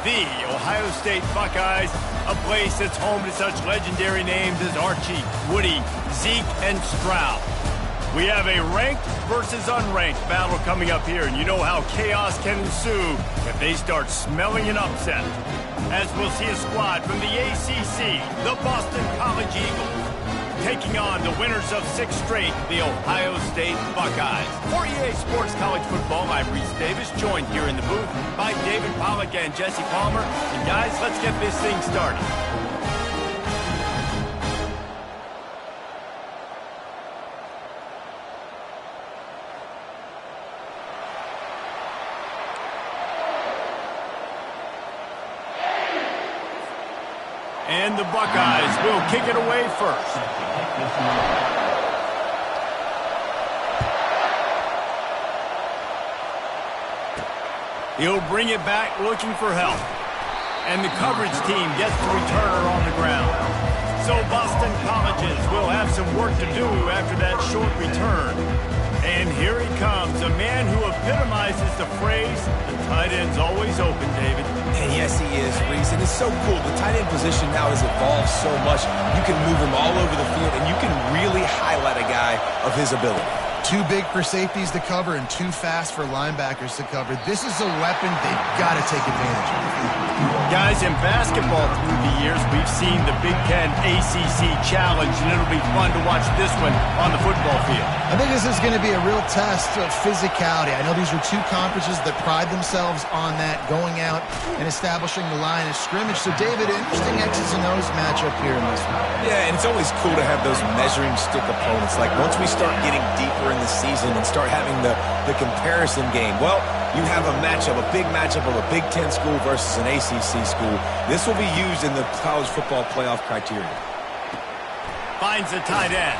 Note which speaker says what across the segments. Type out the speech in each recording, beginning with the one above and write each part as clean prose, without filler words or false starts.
Speaker 1: the Ohio State Buckeyes, a place that's home to such legendary names as Archie, Woody, Zeke, and Stroud. We have a ranked versus unranked battle coming up here, and you know how chaos can ensue if they start smelling an upset. As we'll see a squad from the ACC, the Boston College Eagles, taking on the winners of 6 straight, the Ohio State Buckeyes. For EA Sports College Football, I'm Reese Davis, joined here in the booth by David Pollack and Jesse Palmer. And guys, let's get this thing started. And the Buckeyes will kick it away first. He'll bring it back looking for help. And the coverage team gets the returner on the ground. So Boston Colleges will have some work to do after that short return. And here he comes, a man who epitomizes the phrase, the tight end's always open, David.
Speaker 2: And yes, he is, Reese. And it's so cool. The tight end position now has evolved so much. You can move him all over the field, and you can really highlight a guy of his ability.
Speaker 3: Too big for safeties to cover and too fast for linebackers to cover. This is a weapon they've got to take advantage of.
Speaker 1: Guys, in basketball through the years, we've seen the Big Ten ACC Challenge, and it'll be fun to watch this one on the football field.
Speaker 3: I think this is going to be a real test of physicality. I know these are two conferences that pride themselves on that, going out and establishing the line of scrimmage. So, David, interesting X's and O's matchup here in this one.
Speaker 2: Yeah, and it's always cool to have those measuring stick opponents. Like, once we start getting deeper in the season and start having the comparison game, well, you have a matchup, a big matchup of a Big Ten school versus an ACC school. This will be used in the college football playoff criteria.
Speaker 1: Finds the tight end.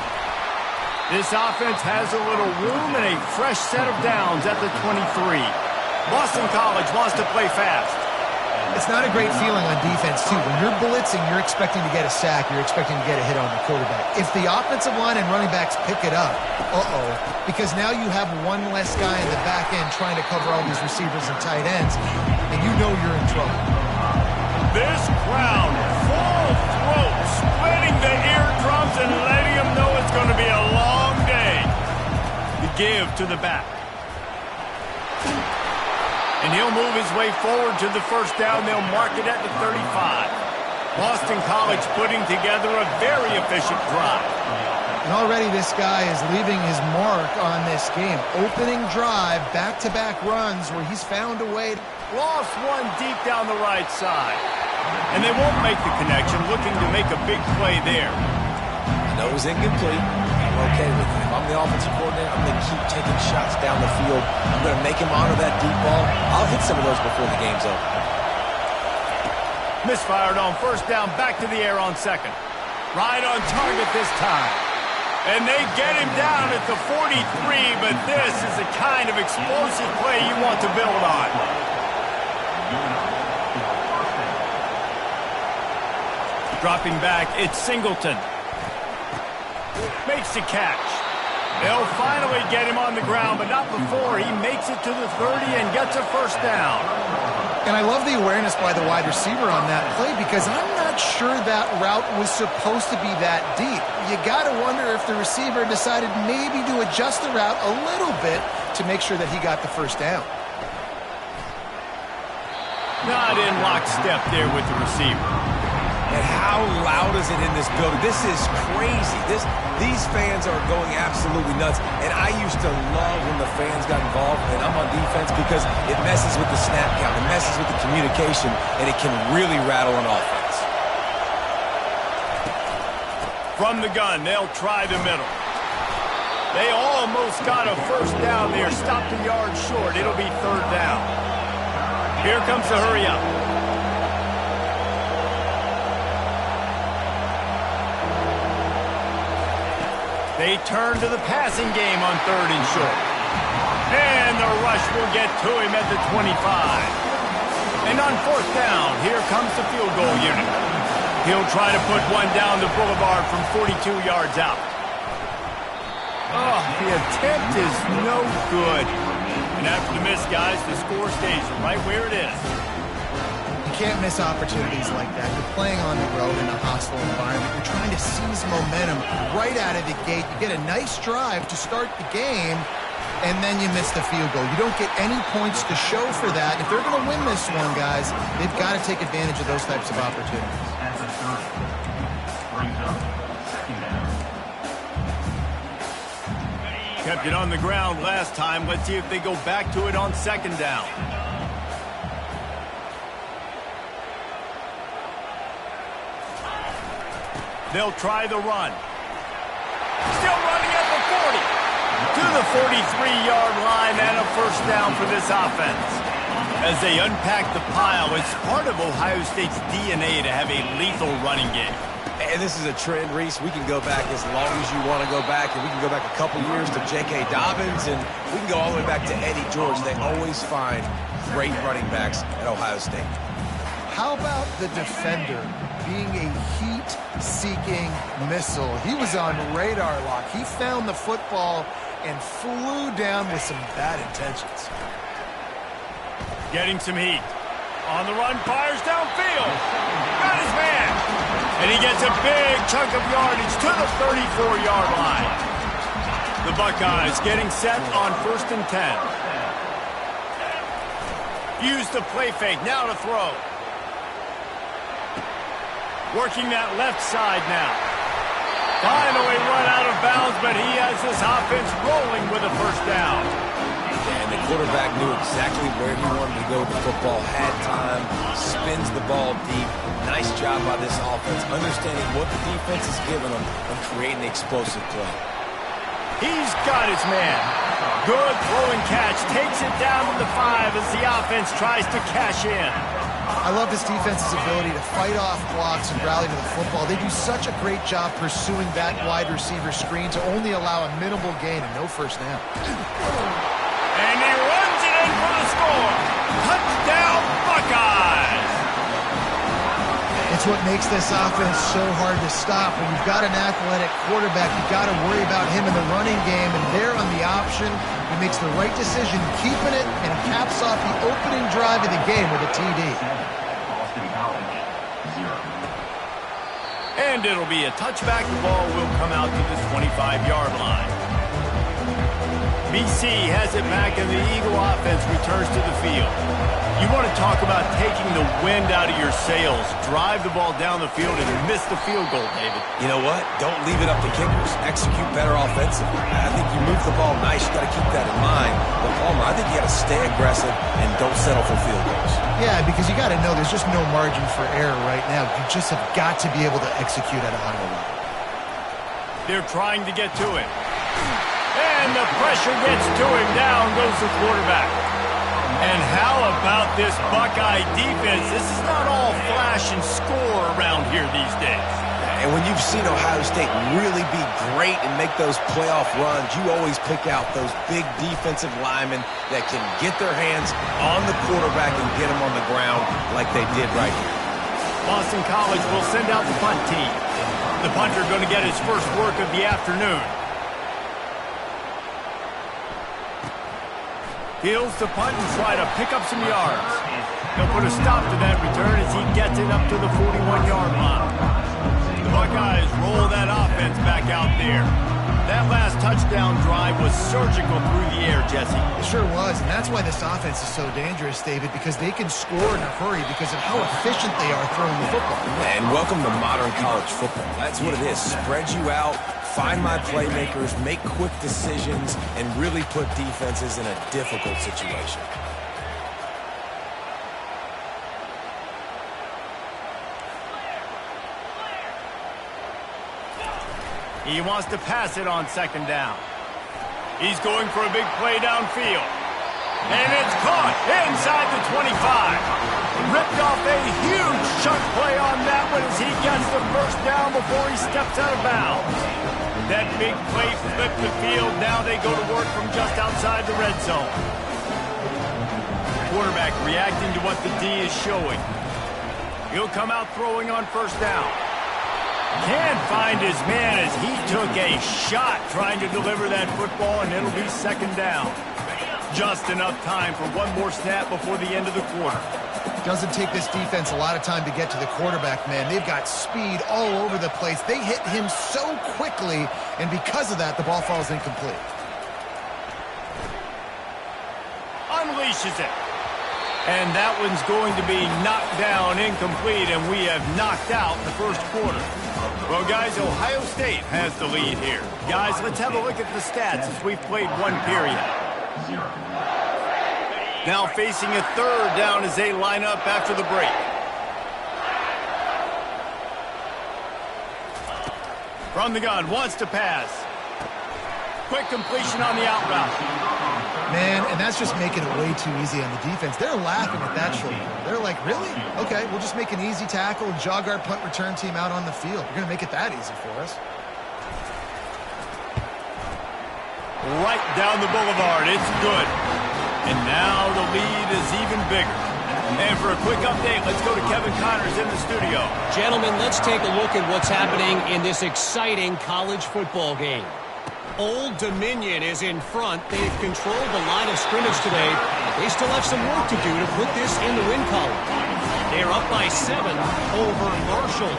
Speaker 1: This offense has a little room and a fresh set of downs at the 23. Boston College wants to play fast.
Speaker 3: It's not a great feeling on defense, too. When you're blitzing, you're expecting to get a sack. You're expecting to get a hit on the quarterback. If the offensive line and running backs pick it up, because now you have one less guy in the back end trying to cover all these receivers and tight ends, and you know you're in trouble.
Speaker 1: This crowd, full throat, splitting the eardrums and letting them know it's going to be a long day. The give to the back. And he'll move his way forward to the first down. They'll mark it at the 35. Boston College putting together a very efficient drive.
Speaker 3: And already this guy is leaving his mark on this game. Opening drive, back-to-back runs where he's found a way.
Speaker 1: Lost one deep down the right side. And they won't make the connection, looking to make a big play there.
Speaker 2: I know it was incomplete. I'm okay with it. If I'm the offensive coordinator, I'm going to keep taking shots down the field. I'm going to make him honor that deep ball. I'll hit some of those before the game's over.
Speaker 1: Misfired on first down, back to the air on second. Right on target this time. And they get him down at the 43, but this is the kind of explosive play you want to build on. Dropping back, it's Singleton. Makes the catch. They'll finally get him on the ground, but not before he makes it to the 30 and gets a first down.
Speaker 3: And I love the awareness by the wide receiver on that play because I'm not sure that route was supposed to be that deep. You got to wonder if the receiver decided maybe to adjust the route a little bit to make sure that he got the first down.
Speaker 1: Not in lockstep there with the receiver.
Speaker 2: And how loud is it in this building? This is crazy. These fans are going absolutely nuts. And I used to love when the fans got involved, and I'm on defense because it messes with the snap count. It messes with the communication, and it can really rattle an offense.
Speaker 1: From the gun, they'll try the middle. They almost got a first down there. Stopped a yard short. It'll be third down. Here comes the hurry up. They turn to the passing game on third and short. And the rush will get to him at the 25. And on fourth down, here comes the field goal unit. He'll try to put one down the boulevard from 42 yards out. Oh, the attempt is no good. And after the miss, guys, the score stays right where it is.
Speaker 3: You can't miss opportunities like that. You're playing on the road in a hostile environment. You're trying to seize momentum right out of the gate. You get a nice drive to start the game, and then you miss the field goal. You don't get any points to show for that. If they're going to win this one, guys, they've got to take advantage of those types of opportunities.
Speaker 1: Kept it on the ground last time. Let's see if they go back to it on second down. They'll try the run. Still running at the 40. To the 43-yard line and a first down for this offense. As they unpack the pile, it's part of Ohio State's DNA to have a lethal running game.
Speaker 2: And this is a trend, Reese. We can go back as long as you want to go back, and we can go back a couple years to J.K. Dobbins, and we can go all the way back to Eddie George. They always find great running backs at Ohio State.
Speaker 3: How about the defender being a heat-seeking missile? He was on radar lock. He found the football and flew down with some bad intentions.
Speaker 1: Getting some heat. On the run, fires downfield. Got his man. And he gets a big chunk of yardage to the 34-yard line. The Buckeyes getting set on 1st and 10. Use the play fake. Now to throw. Working that left side now. Finally run out of bounds, but he has this offense rolling with a first down.
Speaker 2: And the quarterback knew exactly where he wanted to go with the football, had time, spins the ball deep. Nice job by this offense, understanding what the defense is giving them and creating the explosive play.
Speaker 1: He's got his man. Good throw and catch. Takes it down to the 5 as the offense tries to cash in.
Speaker 3: I love this defense's ability to fight off blocks and rally to the football. They do such a great job pursuing that wide receiver screen to only allow a minimal gain and no first down.
Speaker 1: And he runs it in for the score. Touchdown, Buckeyes!
Speaker 3: It's what makes this offense so hard to stop. When you've got an athletic quarterback, you've got to worry about him in the running game, and there on the option, he makes the right decision, keeping it, and caps off the opening drive of the game with a TD.
Speaker 1: And it'll be a touchback. The ball will come out to the 25-yard line. BC has it back, and the Eagle offense returns to the field. You want to talk about taking the wind out of your sails. Drive the ball down the field and miss the field goal, David.
Speaker 2: You know what? Don't leave it up to kickers. Execute better offensively. I think you move the ball nice. You got to keep that in mind. But Palmer, I think you got to stay aggressive and don't settle for field goals.
Speaker 3: Yeah, because you got to know there's just no margin for error right now. You just have got to be able to execute at a high level.
Speaker 1: They're trying to get to it. And the pressure gets to him. Down goes the quarterback. And how about this Buckeye defense? This is not all flash and score around here these days.
Speaker 2: And when you've seen Ohio State really be great and make those playoff runs, you always pick out those big defensive linemen that can get their hands on the quarterback and get him on the ground like they did right here.
Speaker 1: Boston College will send out the punt team. The punter going to get his first work of the afternoon. Heels to punt and try to pick up some yards. They'll put a stop to that return as he gets it up to the 41-yard line. The Buckeyes roll that offense back out there. That last touchdown drive was surgical through the air, Jesse.
Speaker 3: It sure was, and that's why this offense is so dangerous, David, because they can score in a hurry because of how efficient they are throwing the football.
Speaker 2: And welcome to modern college football. That's what it is. Spread you out, find my playmakers, make quick decisions, and really put defenses in a difficult situation.
Speaker 1: He wants to pass it on second down. He's going for a big play downfield. And it's caught inside the 25. Ripped off a huge chunk play on that one as he gets the first down before he steps out of bounds. That big play flipped the field. Now they go to work from just outside the red zone. Quarterback reacting to what the D is showing. He'll come out throwing on first down. Can't find his man as he took a shot trying to deliver that football, and it'll be second down. Just enough time for one more snap before the end of the quarter.
Speaker 3: Doesn't take this defense a lot of time to get to the quarterback, man. They've got speed all over the place. They hit him so quickly, and because of that, the ball falls incomplete.
Speaker 1: Unleashes it. And that one's going to be knocked down incomplete, and we have knocked out the first quarter. Well, guys, Ohio State has the lead here. Guys, let's have a look at the stats as we've played one period. Now facing a third down as they line up after the break. From the gun, wants to pass. Quick completion on the out route.
Speaker 3: Man, and that's just making it way too easy on the defense. They're laughing at that short. They're like, really? Okay, we'll just make an easy tackle and jog our punt return team out on the field. You're going to make it that easy for us.
Speaker 1: Right down the boulevard. It's good. And now the lead is even bigger. And for a quick update, let's go to Kevin Connors in the studio.
Speaker 4: Gentlemen, let's take a look at what's happening in this exciting college football game. Old Dominion is in front. They've controlled the line of scrimmage today. They still have some work to do to put this in the win column. They're up by 7 over Marshall.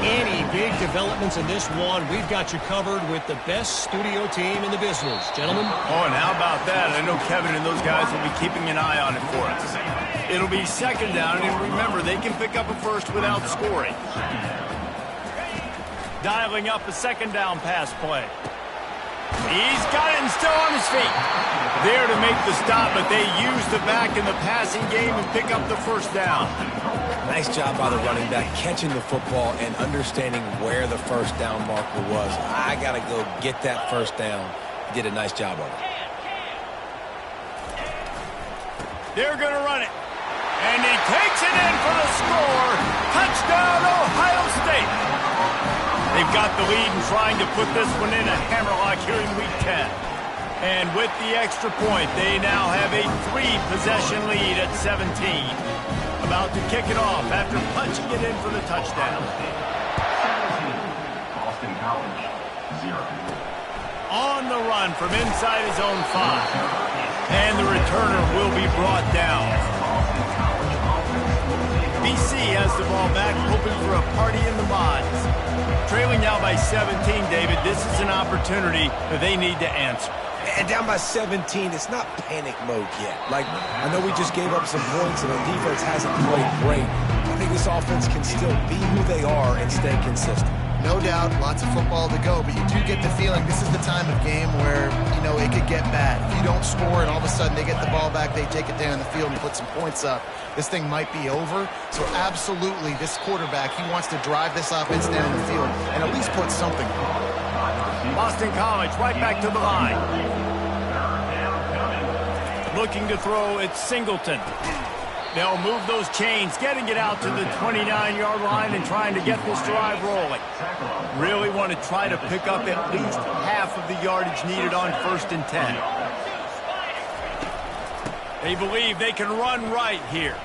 Speaker 4: Any big developments in this one, we've got you covered with the best studio team in the business. Gentlemen?
Speaker 1: Oh, and how about that? I know Kevin and those guys will be keeping an eye on it for us. It'll be second down, and remember, they can pick up a first without scoring. Dialing up a second down pass play. He's got it and still on his feet. There to make the stop, but they use the back in the passing game and pick up the first down.
Speaker 2: Nice job by the running back catching the football and understanding where the first down marker was. I got to go get that first down. He did a nice job of it.
Speaker 1: They're going to run it. And he takes it in for the score. Touchdown, Ohio State. They've got the lead and trying to put this one in a hammerlock here in Week 10. And with the extra point, they now have a 3-possession lead at 17. About to kick it off after punching it in for the touchdown.
Speaker 5: Boston College, 0.
Speaker 1: On the run from inside his own 5. And the returner will be brought down. BC has the ball back, hoping for a party in the mods. Trailing now by 17, David. This is an opportunity that they need to answer.
Speaker 2: And down by 17, it's not panic mode yet. Like, I know we just gave up some points and our defense hasn't played great. I think this offense can still be who they are and stay consistent.
Speaker 3: No doubt, lots of football to go, but you do get the feeling this is the time of game where, you know, it could get bad. If you don't score and all of a sudden they get the ball back, they take it down the field and put some points up, this thing might be over. So absolutely, this quarterback, he wants to drive this offense down the field and at least put something on.
Speaker 1: Boston College right back to the line. Looking to throw, it's Singleton. They'll move those chains, getting it out to the 29-yard line and trying to get this drive rolling. Really want to try to pick up at least half of the yardage needed on 1st and 10. They believe they can run right here.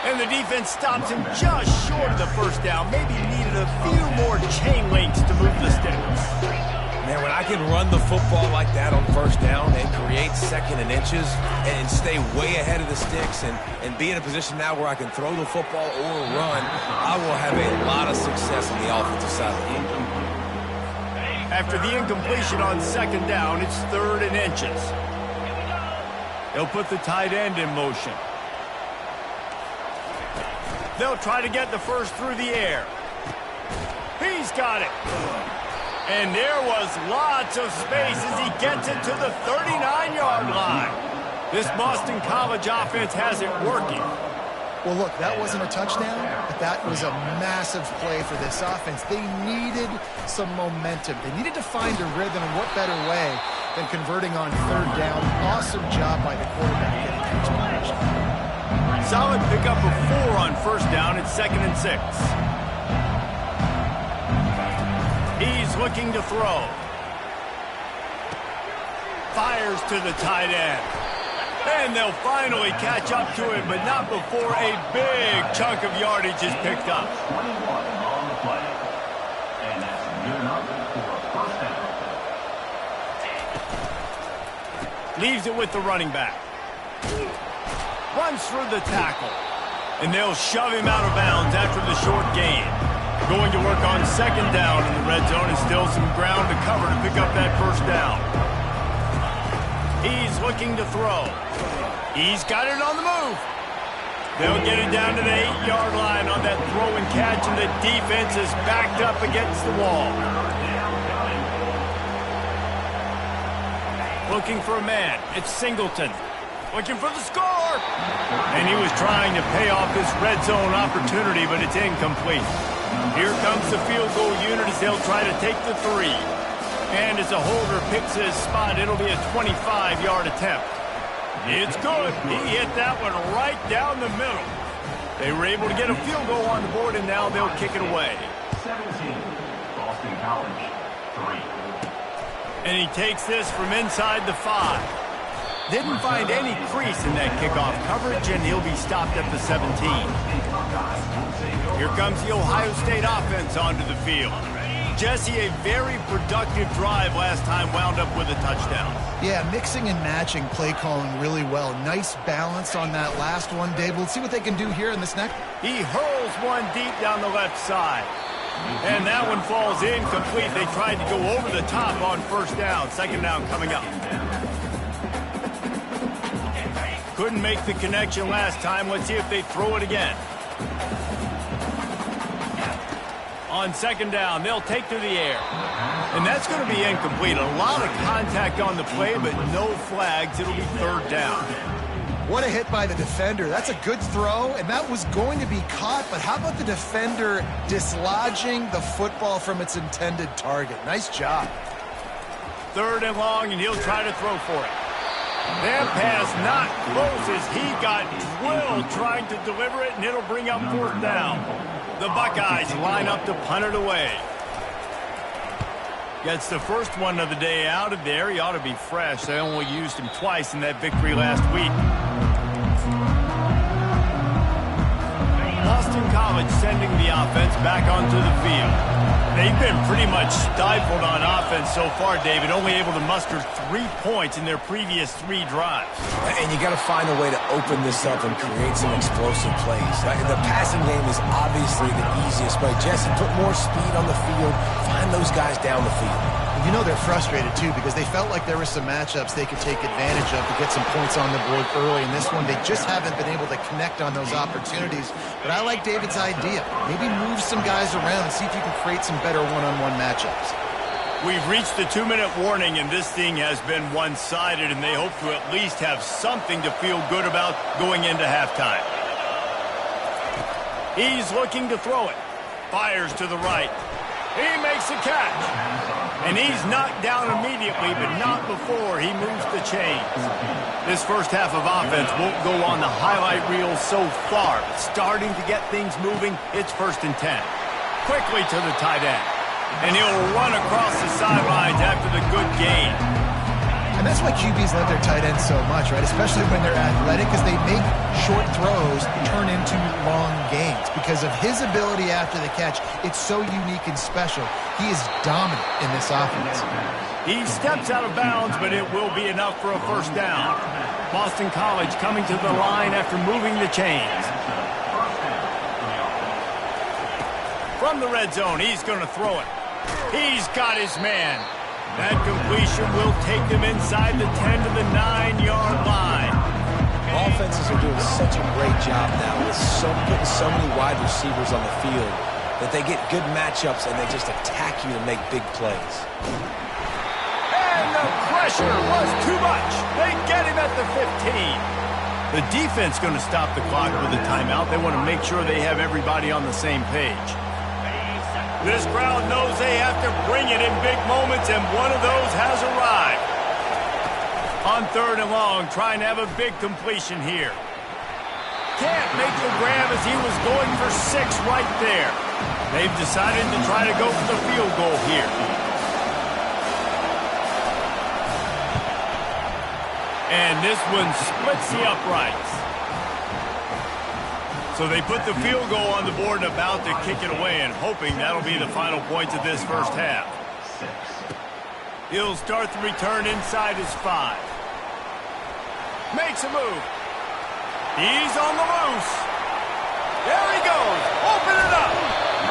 Speaker 1: And the defense stops him just short of the first down. Maybe needed a few more chain links to move the sticks.
Speaker 2: Man, when I can run the football like that on first down and create second and inches and stay way ahead of the sticks and be in a position now where I can throw the football or run, I will have a lot of success on the offensive side of the game.
Speaker 1: After the incompletion on second down, it's 3rd and inches. They'll put the tight end in motion. They'll try to get the first through the air. He's got it. And there was lots of space as he gets it to the 39-yard line. This Boston College offense has it working.
Speaker 3: Well, look, that wasn't a touchdown, but that was a massive play for this offense. They needed some momentum. They needed to find a rhythm, and what better way than converting on 3rd down. Awesome job by the quarterback getting that explanation.
Speaker 1: Solid pickup of 4 on 1st down. It's 2nd and 6. He's looking to throw. Fires to the tight end. And they'll finally catch up to him, but not before a big chunk of yardage is picked up.
Speaker 5: 21 on the play. And that's good enough for a first down.
Speaker 1: Leaves it with the running back. runs through the tackle. And they'll shove him out of bounds after the short gain. Going to work on second down in the red zone and still some ground to cover to pick up that first down. He's looking to throw. He's got it on the move. They'll get it down to the 8-yard line on that throw and catch, and the defense is backed up against the wall. Looking for a man. It's Singleton. Looking for the score. And he was trying to pay off this red zone opportunity, but it's incomplete. Here comes the field goal unit as they'll try to take the 3. And as a holder picks his spot, it'll be a 25-yard attempt. It's good. He hit that one right down the middle. They were able to get a field goal on the board, and now they'll kick it away.
Speaker 5: 17, Boston College, 3.
Speaker 1: And he takes this from inside the 5. Didn't find any crease in that kickoff coverage, and he'll be stopped at the 17. Here comes the Ohio State offense onto the field. Jesse, a very productive drive last time, wound up with a touchdown.
Speaker 3: Yeah, mixing and matching play calling really well. Nice balance on that last one, Dave. We'll see what they can do here in this next.
Speaker 1: He hurls one deep down the left side. And that one falls incomplete. They tried to go over the top on first down. Second down coming up. Couldn't make the connection last time. Let's see if they throw it again. On second down, they'll take to the air. And that's going to be incomplete. A lot of contact on the play, but no flags. It'll be third down.
Speaker 3: What a hit by the defender. That's a good throw, and that was going to be caught, but how about the defender dislodging the football from its intended target? Nice job.
Speaker 1: Third and long, and he'll try to throw for it. That pass not close as he got drilled trying to deliver it, and it'll bring up fourth down. The Buckeyes line up to punt it away. Gets the first one of the day out of there. He ought to be fresh. They only used him twice in that victory last week. Boston College sending the offense back onto the field. They've been pretty much stifled on offense so far, David, only able to muster 3 points in their previous 3 drives.
Speaker 2: And you got to find a way to open this up and create some explosive plays. The passing game is obviously the easiest, but Jesse, put more speed on the field, find those guys down the field.
Speaker 3: You know they're frustrated, too, because they felt like there were some matchups they could take advantage of to get some points on the board early. In this one, they just haven't been able to connect on those opportunities. But I like David's idea. Maybe move some guys around and see if you can create some better one-on-one matchups.
Speaker 1: We've reached the 2-minute warning, and this thing has been one-sided, and they hope to at least have something to feel good about going into halftime. He's looking to throw it. Fires to the right. He makes the catch. And he's knocked down immediately, but not before he moves the chains. This first half of offense won't go on the highlight reel so far, but starting to get things moving, it's 1st and 10. Quickly to the tight end. And he'll run across the sidelines after the good gain.
Speaker 3: And that's why QBs love their tight ends so much, right? Especially when they're athletic, because they make short throws turn into long gains. Because of his ability after the catch, it's so unique and special. He is dominant in this offense.
Speaker 1: He steps out of bounds, but it will be enough for a first down. Boston College coming to the line after moving the chains. From the red zone, he's going to throw it. He's got his man. That completion will take them inside the 10 to the 9-yard line.
Speaker 2: Offenses are doing such a great job now with putting so many wide receivers on the field that they get good matchups and they just attack you to make big plays.
Speaker 1: And the pressure was too much. They get him at the 15. The defense going to stop the clock with a timeout. They want to make sure they have everybody on the same page. This crowd knows they have to bring it in big moments, and one of those has arrived. On 3rd and long, trying to have a big completion here. Can't make the grab as he was going for 6 right there. They've decided to try to go for the field goal here. And this one splits the uprights. So they put the field goal on the board and about to kick it away, and hoping that'll be the final points of this first half. He'll start the return inside his 5. Makes a move. He's on the loose. There he goes. Open it up.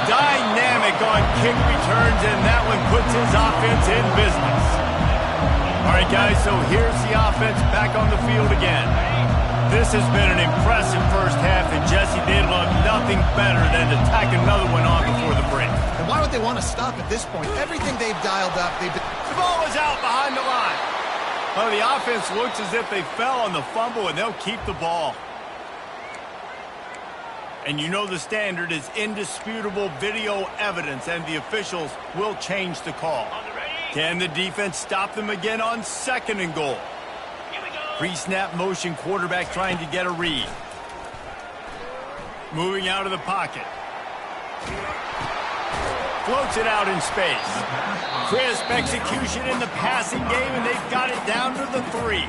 Speaker 1: Dynamic on kick returns, and that one puts his offense in business. All right, guys, so here's the offense back on the field again. This has been an impressive first half, and Jesse, they'd love nothing better than to tack another one on before the break.
Speaker 3: And why would they want to stop at this point? Everything they've dialed up,
Speaker 1: The ball is out behind the line. Well, the offense looks as if they fell on the fumble, and they'll keep the ball. And you know the standard is indisputable video evidence, and the officials will change the call. Can the defense stop them again on 2nd and goal? Pre-snap motion, quarterback trying to get a read. Moving out of the pocket. Floats it out in space. Crisp execution in the passing game, and they've got it down to the 3.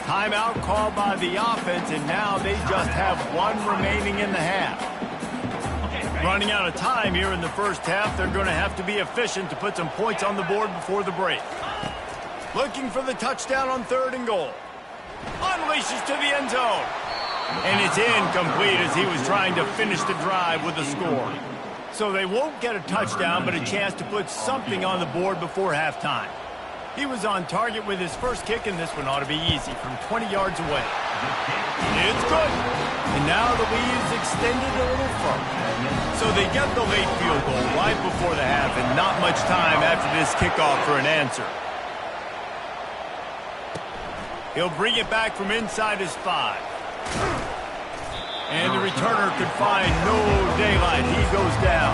Speaker 1: Timeout called by the offense, and now they just have 1 remaining in the half. Running out of time here in the first half, they're going to have to be efficient to put some points on the board before the break. Looking for the touchdown on 3rd and goal. Unleashes to the end zone. And it's incomplete as he was trying to finish the drive with a score. So they won't get a touchdown, but a chance to put something on the board before halftime. He was on target with his first kick, and this one ought to be easy from 20 yards away. It's good. And now the lead is extended a little further. So they get the late field goal right before the half, and not much time after this kickoff for an answer. He'll bring it back from inside his 5. And the returner could find no daylight. He goes down.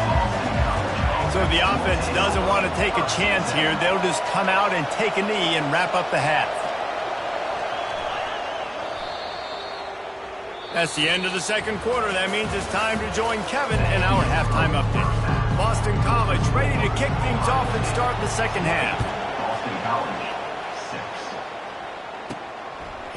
Speaker 1: So if the offense doesn't want to take a chance here, they'll just come out and take a knee and wrap up the half. That's the end of the 2nd quarter. That means it's time to join Kevin in our halftime update. Boston College ready to kick things off and start the 2nd half.
Speaker 5: Boston College,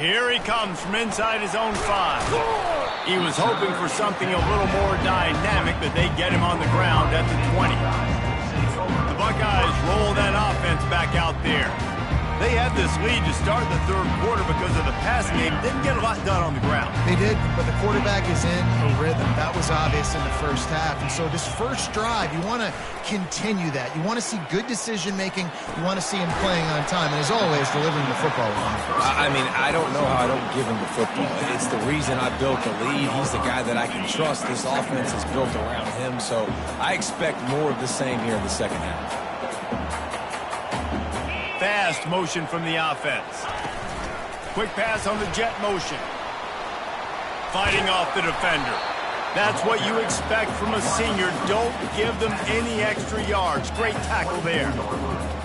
Speaker 5: 6.
Speaker 1: Here he comes from inside his own 5. He was hoping for something a little more dynamic, but they get him on the ground at the 20. The Buckeyes roll that offense back out there. They had this lead to start the 3rd quarter because of the passing game. Didn't get a lot done on the ground.
Speaker 3: They did, but the quarterback is in a rhythm. That was obvious in the first half. And so this first drive, you want to continue that. You want to see good decision-making. You want to see him playing on time. And as always, delivering the football.
Speaker 2: I mean, I don't know how I don't give him the football. It's the reason I built the lead. He's the guy that I can trust. This offense is built around him. So I expect more of the same here in the 2nd half.
Speaker 1: Fast motion from the offense. Quick pass on the jet motion. Fighting off the defender. That's what you expect from a senior. Don't give them any extra yards. Great tackle there.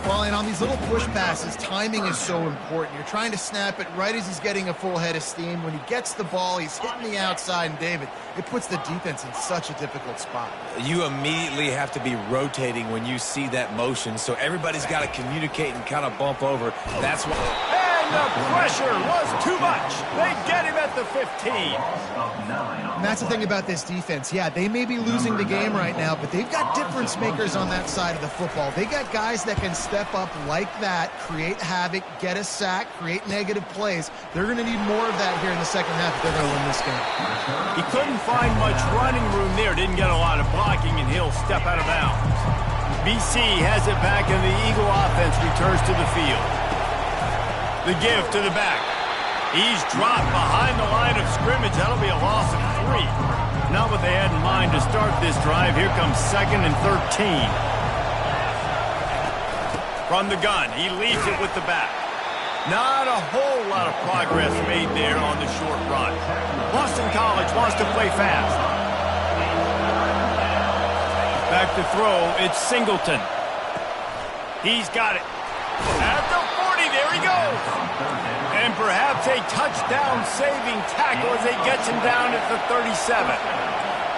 Speaker 3: Well, and on these little push passes, timing is so important. You're trying to snap it right as he's getting a full head of steam. When he gets the ball, he's hitting the outside, and David, it puts the defense in such a difficult spot.
Speaker 2: You immediately have to be rotating when you see that motion, so everybody's got to communicate and kind of bump over. That's why.
Speaker 1: And the pressure was too much. They get him at the 15.
Speaker 3: And that's the thing about this defense. Yeah, they may be losing the game right now, but they've got difference makers on that side of the football. They got guys that can step up like that, create havoc, get a sack, create negative plays. They're going to need more of that here in the 2nd half if they're going to win this game.
Speaker 1: He couldn't find much running room there. Didn't get a lot of blocking, and he'll step out of bounds. BC has it back, and the Eagle offense returns to the field. The give to the back. He's dropped behind the line of scrimmage. That'll be a loss of 3. Not what they had in mind to start this drive. Here comes 2nd and 13. From the gun, he leaves it with the back. Not a whole lot of progress made there on the short run. Boston College wants to play fast. Back to throw, it's Singleton. He's got it. At the 40, there he goes. And perhaps a touchdown-saving tackle as he gets him down at the 37.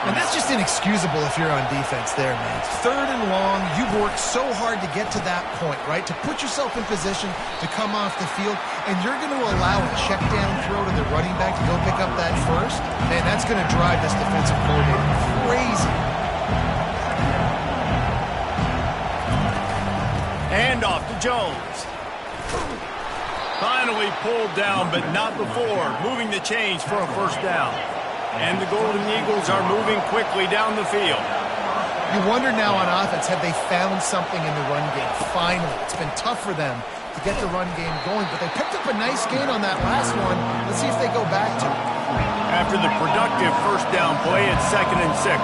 Speaker 3: And that's just inexcusable if you're on defense there, man. 3rd and long, you've worked so hard to get to that point, right? To put yourself in position to come off the field, and you're going to allow a check-down throw to the running back to go pick up that first? Man, that's going to drive this defensive coordinator crazy. Hand
Speaker 1: off to Jones. Finally pulled down, but not before. Moving the chains for a first down. And the Golden Eagles are moving quickly down the field.
Speaker 3: You wonder now on offense, have they found something in the run game? Finally. It's been tough for them to get the run game going, but they picked up a nice gain on that last one. Let's see if they go back to it.
Speaker 1: After the productive first down play, it's 2nd and 6.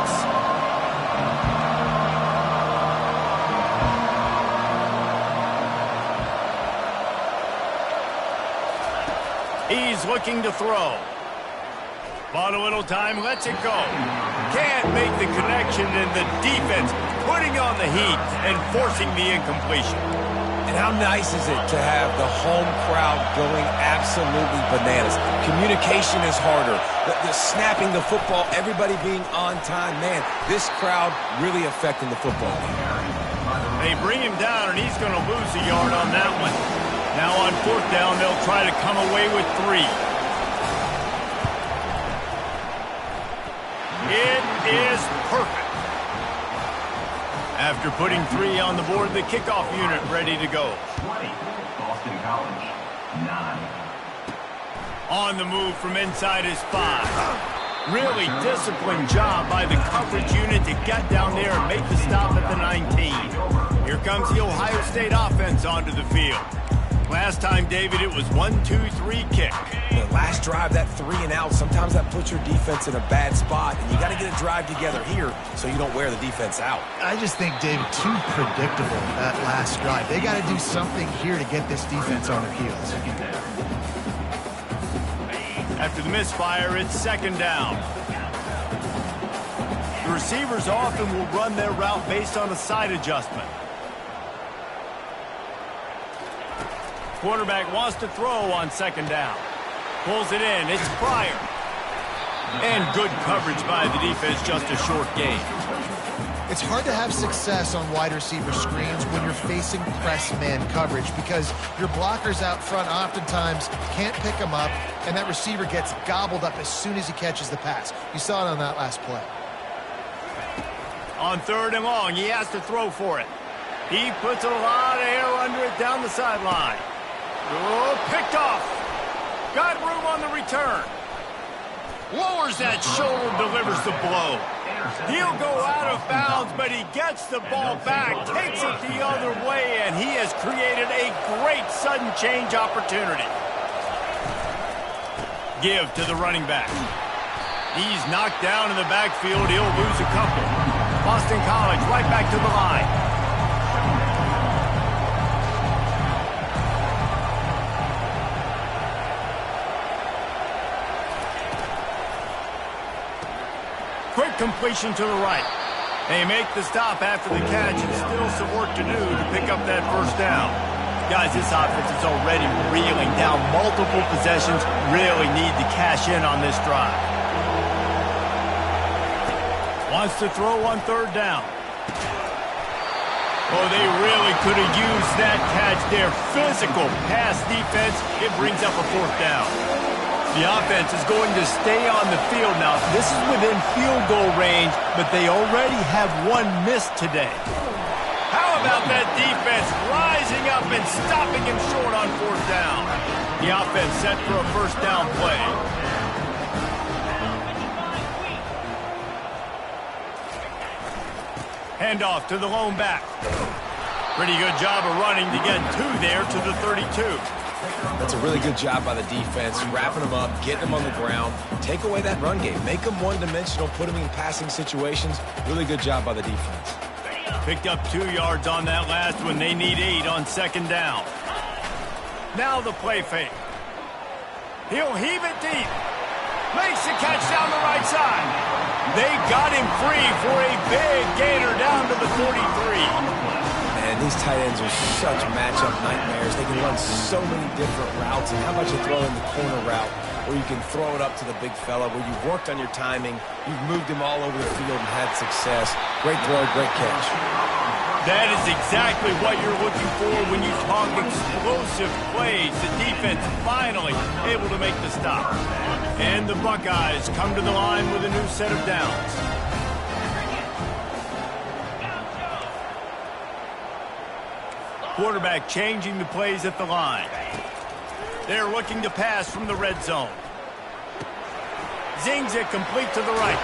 Speaker 1: He's looking to throw. Bought a little time, lets it go. Can't make the connection, and the defense putting on the heat and forcing the incompletion.
Speaker 2: And how nice is it to have the home crowd going absolutely bananas? Communication is harder. The snapping the football, everybody being on time. Man, this crowd really affecting the football game.
Speaker 1: They bring him down, and he's going to lose a yard on that one. Now on 4th down, they'll try to come away with 3. It is perfect. After putting 3 on the board, the kickoff unit ready to go.
Speaker 5: 20, Boston College, 9.
Speaker 1: On the move from inside his 5. Really disciplined job by the coverage unit to get down there and make the stop at the 19. Here comes the Ohio State offense onto the field. Last time, David, it was 1-2-3 kick.
Speaker 2: The last drive, that 3 and out, sometimes that puts your defense in a bad spot, and you got to get a drive together here so you don't wear the defense out.
Speaker 3: I just think, David, too predictable, that last drive. They got to do something here to get this defense on their heels.
Speaker 1: After the misfire, it's 2nd down. The receivers often will run their route based on a side adjustment. Quarterback wants to throw on 2nd down. Pulls it in. It's Pryor. And good coverage by the defense, just a short gain.
Speaker 3: It's hard to have success on wide receiver screens when you're facing press man coverage because your blockers out front oftentimes can't pick them up, and that receiver gets gobbled up as soon as he catches the pass. You saw it on that last play.
Speaker 1: On 3rd and long, he has to throw for it. He puts a lot of air under it down the sideline. Oh, picked off. Got room on the return. Lowers that shoulder, delivers the blow. He'll go out of bounds, but he gets the ball back, takes it the other way, and he has created a great sudden change opportunity. Give to the running back. He's knocked down in the backfield. He'll lose a couple. Boston College right back to the line. Quick completion to the right. They make the stop after the catch, and still some work to do to pick up that first down. Guys, this offense is already reeling down multiple possessions. Really need to cash in on this drive. Wants to throw on 3rd down. Oh, they really could have used that catch there. Physical pass defense. It brings up a 4th down. The offense is going to stay on the field now. This is within field goal range, but they already have 1 miss today. How about that defense rising up and stopping him short on 4th down? The offense set for a first down play. Handoff to the lone back. Pretty good job of running to get 2 there to the 32.
Speaker 2: That's a really good job by the defense, wrapping them up, getting them on the ground. Take away that run game. Make them one-dimensional, put them in passing situations. Really good job by the defense.
Speaker 1: Picked up 2 yards on that last one. They need 8 on 2nd down. Now the play fake. He'll heave it deep. Makes the catch down the right side. They got him free for a big gainer down to the 43.
Speaker 2: And these tight ends are such matchup nightmares. They can run so many different routes. And how about you throw in the corner route where you can throw it up to the big fella, where you've worked on your timing, you've moved him all over the field and had success. Great throw, great catch.
Speaker 1: That is exactly what you're looking for when you talk explosive plays. The defense finally able to make the stop. And the Buckeyes come to the line with a new set of downs. Quarterback changing the plays at the line. They're looking to pass from the red zone. Zings it complete to the right.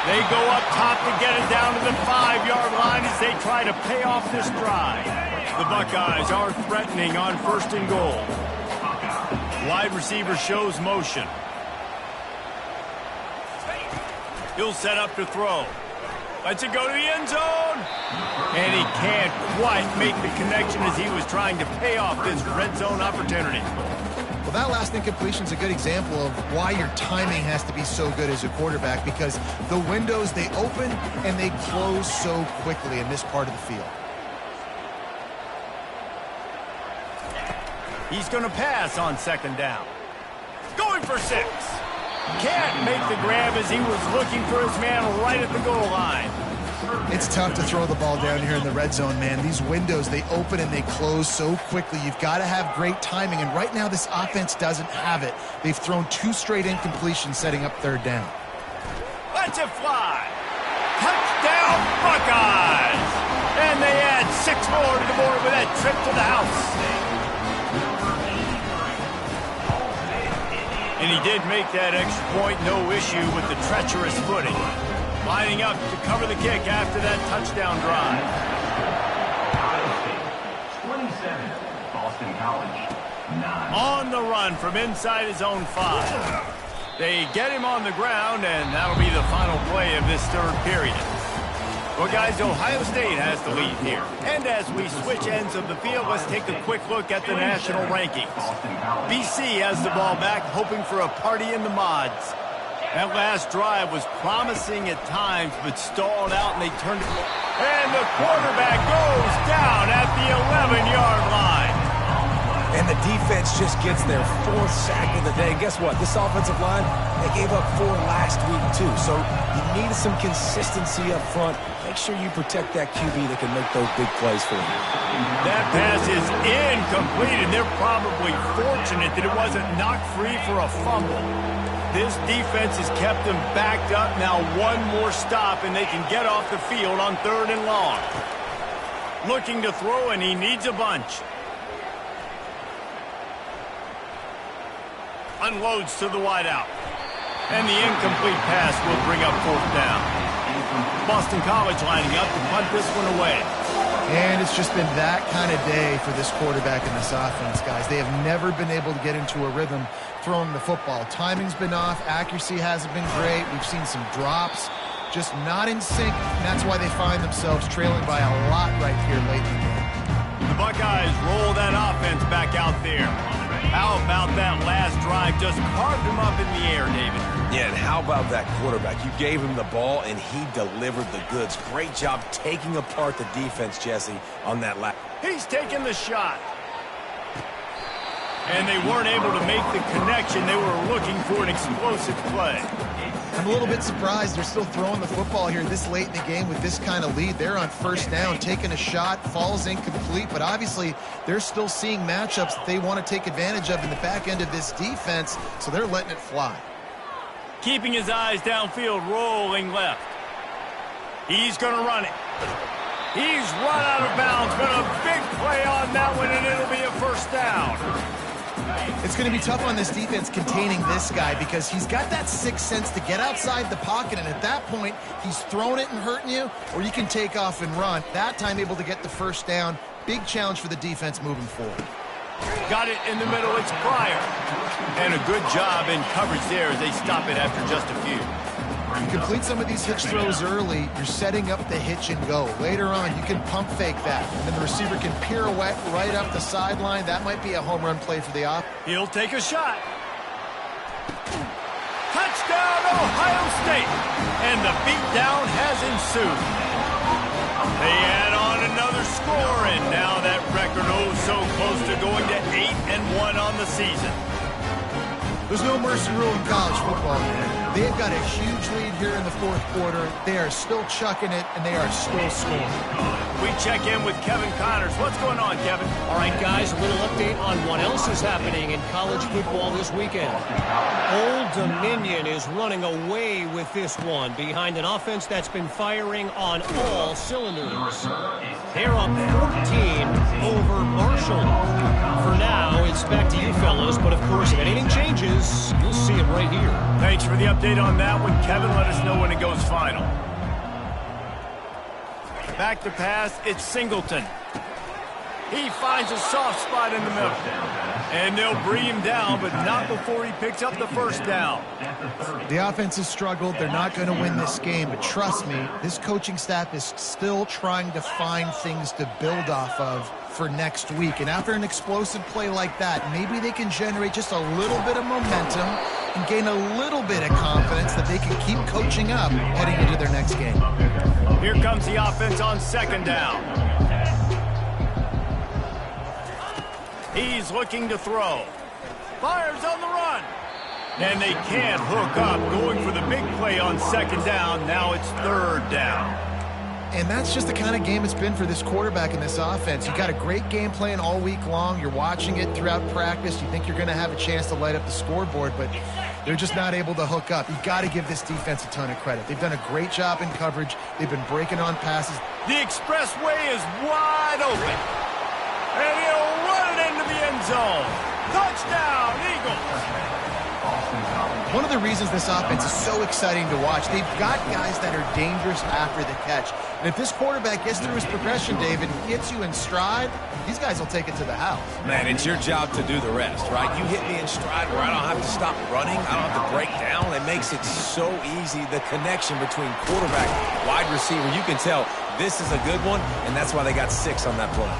Speaker 1: They go up top to get it down to the 5-yard line as they try to pay off this drive. The Buckeyes are threatening on 1st and goal. Wide receiver shows motion. He'll set up to throw. Lets it go to the end zone. And he can't quite make the connection as he was trying to pay off this red zone opportunity.
Speaker 3: Well, that last incompletion is a good example of why your timing has to be so good as a quarterback, because the windows, they open and they close so quickly in this part of the field.
Speaker 1: He's going to pass on 2nd down. Going for 6. Can't make the grab as he was looking for his man right at the goal line.
Speaker 3: It's tough to throw the ball down here in the red zone, man. These windows, they open and they close so quickly. You've got to have great timing, and right now this offense doesn't have it. They've thrown 2 straight incompletions setting up 3rd down.
Speaker 1: Lets it fly. Touchdown, Buckeyes! And they add 6 more to the board with that trip to the house. And he did make that extra point, no issue with the treacherous footing. Lining up to cover the kick after that touchdown drive.
Speaker 5: 27, Boston College, 9.
Speaker 1: On the run from inside his own 5. They get him on the ground, and that'll be the final play of this 3rd period. Well, guys, Ohio State has the lead here. And as we switch ends of the field, let's take a quick look at the national rankings. BC has the ball back, hoping for a party in the mods. That last drive was promising at times, but stalled out, and they turned it. And the quarterback goes down at the 11-yard line.
Speaker 2: And the defense just gets their 4th sack of the day. Guess what? This offensive line, they gave up 4 last week, too. So you needed some consistency up front. Make sure you protect that QB that can make those big plays for you.
Speaker 1: That pass is incomplete, and they're probably fortunate that it wasn't knocked free for a fumble. This defense has kept them backed up. Now 1 more stop, and they can get off the field on 3rd and long. Looking to throw, and he needs a bunch. Unloads to the wideout. And the incomplete pass will bring up 4th down. Boston College lining up to punt this one away.
Speaker 3: And it's just been that kind of day for this quarterback and this offense, guys. They have never been able to get into a rhythm throwing the football. Timing's been off. Accuracy hasn't been great. We've seen some drops. Just not in sync. And that's why they find themselves trailing by a lot right here late in the game.
Speaker 1: The Buckeyes roll that offense back out there. How about that last drive? Just carved him up in the air, David.
Speaker 2: Yeah, and how about that quarterback? You gave him the ball, and he delivered the goods. Great job taking apart the defense, Jesse, on that last.
Speaker 1: He's taking the shot. And they weren't able to make the connection. They were looking for an explosive play.
Speaker 3: I'm a little bit surprised they're still throwing the football here this late in the game with this kind of lead. They're on 1st down, taking a shot, falls incomplete, but obviously they're still seeing matchups that they want to take advantage of in the back end of this defense, so they're letting it fly.
Speaker 1: Keeping his eyes downfield, rolling left. He's going to run it. He's run out of bounds, but a big play on that one, and it'll be a 1st down.
Speaker 3: It's going to be tough on this defense containing this guy because he's got that 6th sense to get outside the pocket, and at that point, he's throwing it and hurting you, or you can take off and run. That time able to get the 1st down. Big challenge for the defense moving forward.
Speaker 1: Got it in the middle. It's Pryor. And a good job in coverage there as they stop it after just a few.
Speaker 3: You complete some of these hitch throws early, you're setting up the hitch and go. Later on, you can pump fake that, and then the receiver can pirouette right up the sideline. That might be a home run play for the off.
Speaker 1: He'll take a shot. Touchdown, Ohio State. And the beatdown has ensued. They add on another score, and now that record so close to going to 8-1 on the season.
Speaker 3: There's no mercy rule in college football, man. They've got a huge lead here in the fourth quarter. They are still chucking it, and they are still scoring.
Speaker 1: We check in with Kevin Connors. What's going on, Kevin?
Speaker 4: All right, guys, a little update on what else is happening in college football this weekend. Old Dominion is running away with this one behind an offense that's been firing on all cylinders. They're up 14 over Marshall. For now, it's back to you fellas, but of course, if anything changes, you'll see it right here.
Speaker 1: Thanks for the update on that one, Kevin. Let us know when it goes final. Back to pass, it's Singleton. He finds a soft spot in the middle. And they'll bring him down, but not before he picks up the first down.
Speaker 3: The offense has struggled. They're not going to win this game, but trust me, this coaching staff is still trying to find things to build off of for next week. And after an explosive play like that, maybe they can generate just a little bit of momentum and gain a little bit of confidence that they can keep coaching up heading into their next game.
Speaker 1: Here comes the offense on second down. He's looking to throw. Fires on the run. And they can't hook up, going for the big play on second down. Now it's third down.
Speaker 3: And that's just the kind of game it's been for this quarterback in this offense. You got a great game plan all week long. You're watching it throughout practice. You think you're going to have a chance to light up the scoreboard, but they're just not able to hook up. You got to give this defense a ton of credit. They've done a great job in coverage. They've been breaking on passes.
Speaker 1: The expressway is wide open. And he'll run it into the end zone. Touchdown, Eagles.
Speaker 3: One of the reasons this offense is so exciting to watch, they've got guys that are dangerous after the catch. And if this quarterback gets through his progression, David, gets you in stride, these guys will take it to the house.
Speaker 2: Man, it's your job to do the rest, right? You hit me in stride where I don't have to stop running. I don't have to break down. It makes it so easy. The connection between quarterback, wide receiver, you can tell this is a good one, and that's why they got 6 on that play.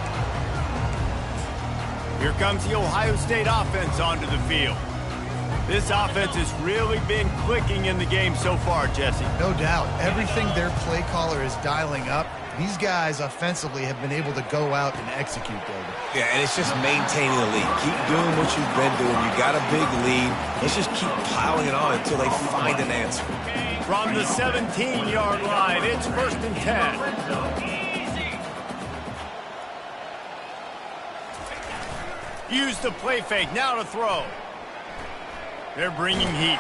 Speaker 1: Here comes the Ohio State offense onto the field. This offense has really been clicking in the game so far, Jesse.
Speaker 3: No doubt. Everything their play caller is dialing up, these guys offensively have been able to go out and execute, David.
Speaker 2: Yeah, and it's just maintaining the lead. Keep doing what you've been doing. You got a big lead. Let's just keep piling it on until they find an answer.
Speaker 1: From the 17-yard line, it's 1st and 10. Use the play fake, now to throw. They're bringing heat.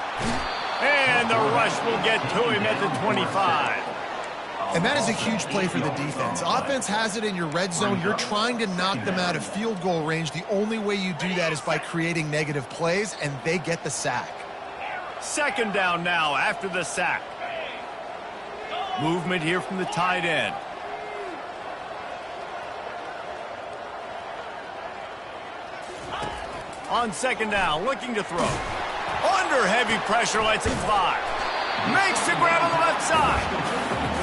Speaker 1: And the rush will get to him at the 25.
Speaker 3: And that is a huge play for the defense. Offense has it in your red zone. You're trying to knock them out of field goal range. The only way you do that is by creating negative plays, and they get the sack.
Speaker 1: Second down now after the sack. Movement here from the tight end. On second down, looking to throw. Under heavy pressure, lets him fly. Makes the grab on the left side.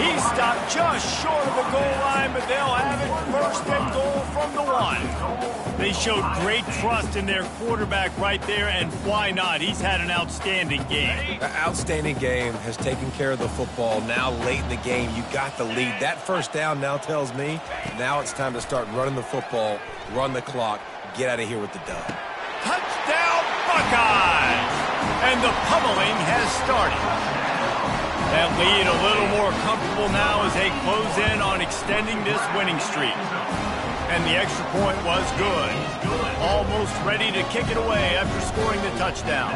Speaker 1: He stopped just short of the goal line, but they'll have it 1st and goal from the 1. They showed great trust in their quarterback right there, and why not? He's had an outstanding game.
Speaker 2: An outstanding game, has taken care of the football. Now late in the game, you got the lead. That first down now tells me now it's time to start running the football, run the clock, get out of here with the dub.
Speaker 1: Touchdown, Buckeyes! And the pummeling has started. That lead a little more comfortable now as they close in on extending this winning streak. And the extra point was good. Almost ready to kick it away after scoring the touchdown.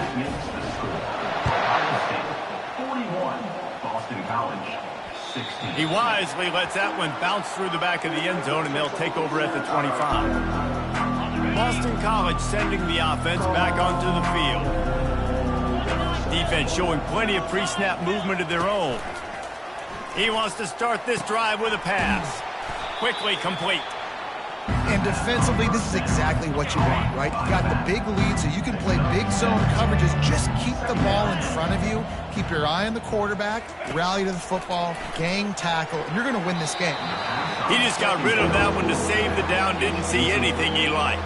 Speaker 5: 41, Boston College, 16.
Speaker 1: He wisely lets that one bounce through the back of the end zone, and they'll take over at the 25. Boston College sending the offense back onto the field. Defense showing plenty of pre-snap movement of their own. He wants to start this drive with a pass. Quickly complete.
Speaker 3: And defensively, this is exactly what you want, right? You got the big lead, so you can play big zone coverages. Just keep the ball in front of you. Keep your eye on the quarterback. Rally to the football. Gang tackle. And you're going to win this game.
Speaker 1: He just got rid of that one to save the down. Didn't see anything he liked.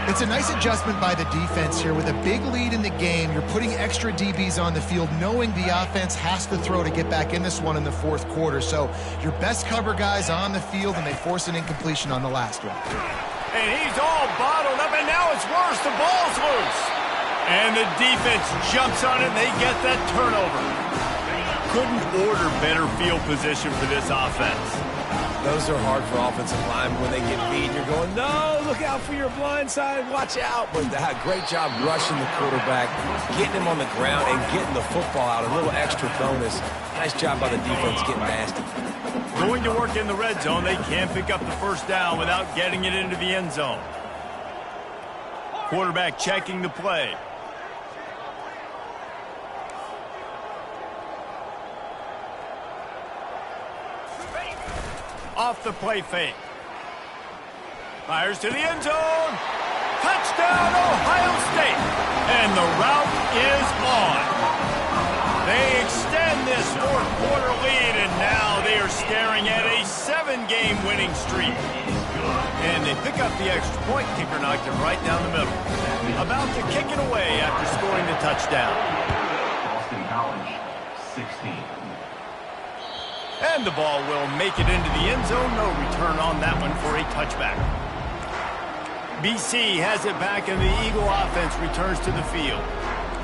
Speaker 3: It's a nice adjustment by the defense here. With a big lead in the game, you're putting extra DBs on the field, knowing the offense has to throw to get back in this one in the fourth quarter. So your best cover guys on the field, and they force an incompletion on the last one.
Speaker 1: And he's all bottled up, and now it's worse. The ball's loose. And the defense jumps on it, and they get that turnover. Couldn't order better field position for this offense.
Speaker 2: Those are hard for offensive linemen when they get beat. You're going, no, look out for your blind side, watch out. But great job rushing the quarterback, getting him on the ground, and getting the football out. A little extra bonus. Nice job by the defense getting nasty.
Speaker 1: Going to work in the red zone, they can't pick up the first down without getting it into the end zone. Quarterback checking the play. Off the play fake. Fires to the end zone. Touchdown, Ohio State. And the route is on. They extend this fourth-quarter lead, and now they are staring at a 7-game winning streak. And they pick up the extra point. Kicker knocked it right down the middle. About to kick it away after scoring the touchdown.
Speaker 5: Boston College, 16.
Speaker 1: And the ball will make it into the end zone. No return on that one for a touchback. BC has it back, and the Eagle offense returns to the field.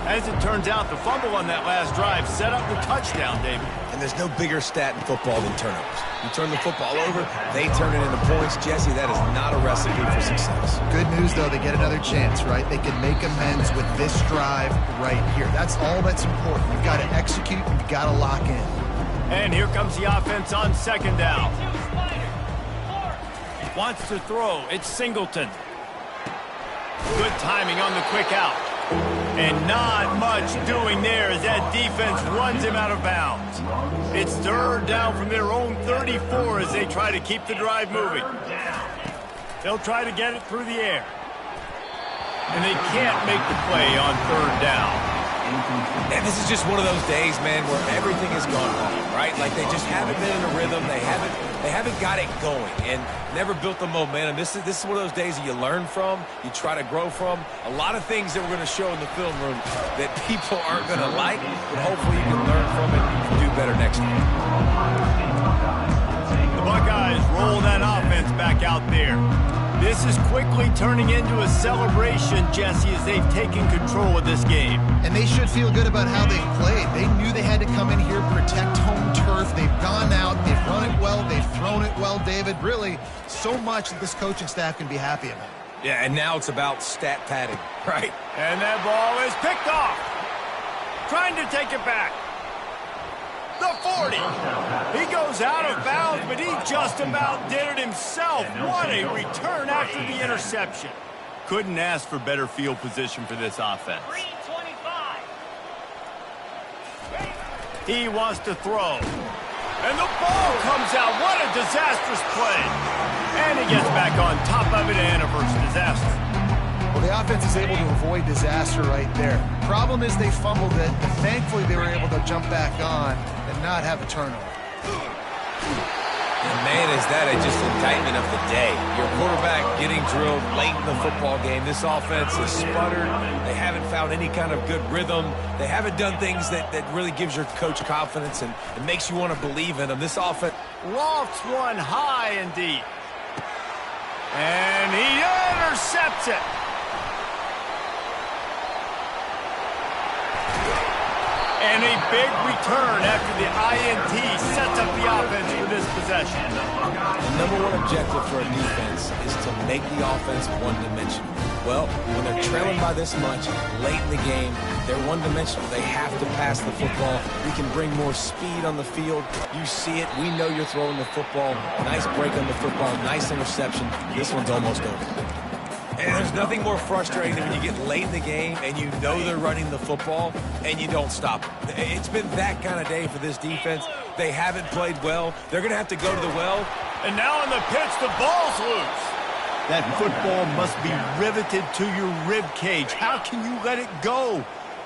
Speaker 1: As it turns out, the fumble on that last drive set up the touchdown, David.
Speaker 2: And there's no bigger stat in football than turnovers. You turn the football over, they turn it into points. Jesse, that is not a recipe for success.
Speaker 3: Good news, though, they get another chance, right? They can make amends with this drive right here. That's all that's important. You've got to execute, and you've got to lock in.
Speaker 1: And here comes the offense on second down. Wants to throw. It's Singleton. Good timing on the quick out. And not much doing there as that defense runs him out of bounds. It's third down from their own 34 as they try to keep the drive moving. They'll try to get it through the air. And they can't make the play on third down.
Speaker 2: And this is just one of those days, man, where everything has gone wrong, right? Like they just haven't been in a rhythm. They haven't got it going and never built the momentum. This is one of those days that you learn from, you try to grow from. A lot of things that we're going to show in the film room that people aren't going to like, but hopefully you can learn from it and do better next time.
Speaker 1: The Buckeyes roll that offense back out there. This is quickly turning into a celebration, Jesse, as they've taken control of this game.
Speaker 3: And they should feel good about how they've played. They knew they had to come in here, protect home turf. They've gone out, they've run it well, they've thrown it well, David. Really, so much that this coaching staff can be happy about.
Speaker 2: Yeah, and now it's about stat padding, right?
Speaker 1: And that ball is picked off. Trying to take it back. The 40. He goes out of bounds, but he just about did it himself. What a return after the interception. Couldn't ask for better field position for this offense. He wants to throw. And the ball comes out. What a disastrous play. And he gets back on top of it, and a first disaster.
Speaker 3: Well, the offense is able to avoid disaster right there. Problem is they fumbled it, but thankfully they were able to jump back on and not have a turnover.
Speaker 2: And man, is that just indictment of the day. Your quarterback getting drilled late in the football game. This offense is sputtered. They haven't found any kind of good rhythm. They haven't done things that really gives your coach confidence and it makes you want to believe in them. This offense
Speaker 1: Lofts one high and deep. And he intercepts it. And a big return after the INT sets up the offense for this possession.
Speaker 2: The number one objective for a defense is to make the offense one-dimensional. Well, when they're trailing by this much, late in the game, they're one-dimensional. They have to pass the football. We can bring more speed on the field. You see it. We know you're throwing the football. Nice break on the football. Nice interception. This one's almost over. And there's nothing more frustrating than when you get late in the game and you know they're running the football and you don't stop them. It's been that kind of day for this defense. They haven't played well. They're going to have to go to the well.
Speaker 1: And now on the pitch, the ball's loose. That football must be riveted to your rib cage. How can you let it go?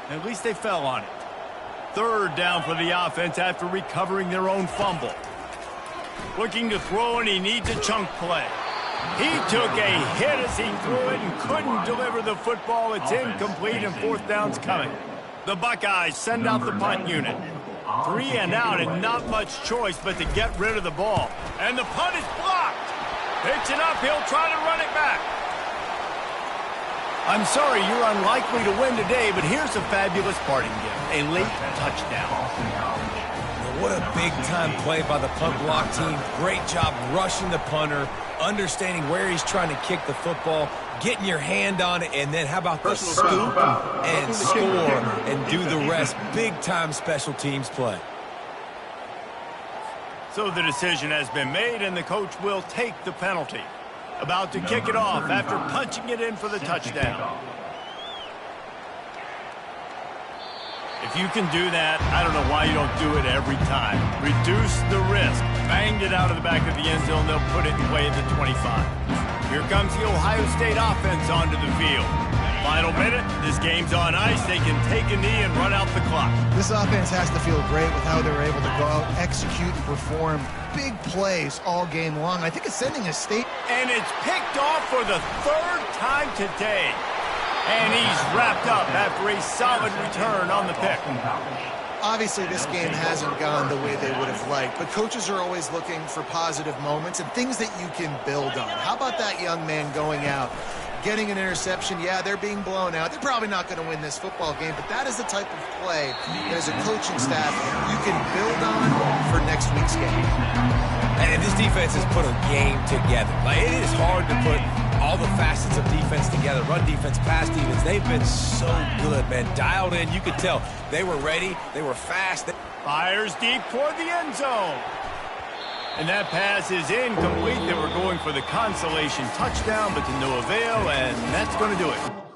Speaker 1: At least they fell on it. Third down for the offense after recovering their own fumble. Looking to throw, and he needs a chunk play. He took a hit as he threw it and couldn't deliver the football. It's incomplete, and fourth down's coming. The Buckeyes send out the punt unit. 3 and out, and not much choice but to get rid of the ball. And the punt is blocked. Picks it up. He'll try to run it back. I'm sorry you're unlikely to win today, but here's a fabulous parting gift, a late touchdown.
Speaker 2: What a big-time play by the punt block team. Great job rushing the punter, understanding where he's trying to kick the football, getting your hand on it, and then how about the scoop and score and do the rest. Big-time special teams play.
Speaker 1: So the decision has been made, and the coach will take the penalty. About to kick it off after punching it in for the touchdown. If you can do that, I don't know why you don't do it every time. Reduce the risk. Banged it out of the back of the end zone. They'll put it in play at the 25. Here comes the Ohio State offense onto the field. Final minute. This game's on ice. They can take a knee and run out the clock.
Speaker 3: This offense has to feel great with how they were able to go out, execute, and perform big plays all game long. I think it's sending a state.
Speaker 1: And it's picked off for the third time today. And he's wrapped up after a solid return on the pick.
Speaker 3: Obviously, this game hasn't gone the way they would have liked, but coaches are always looking for positive moments and things that you can build on. How about that young man going out, getting an interception? Yeah, they're being blown out. They're probably not going to win this football game, but that is the type of play that as a coaching staff you can build on for next week's game.
Speaker 2: And this defense has put a game together. Like, it is hard to put all the facets of defense together. Run defense, pass defense. They've been so good, man. Dialed in. You could tell they were ready. They were fast.
Speaker 1: Fires deep toward the end zone. And that pass is incomplete. They were going for the consolation touchdown, but to no avail, and that's going to do it.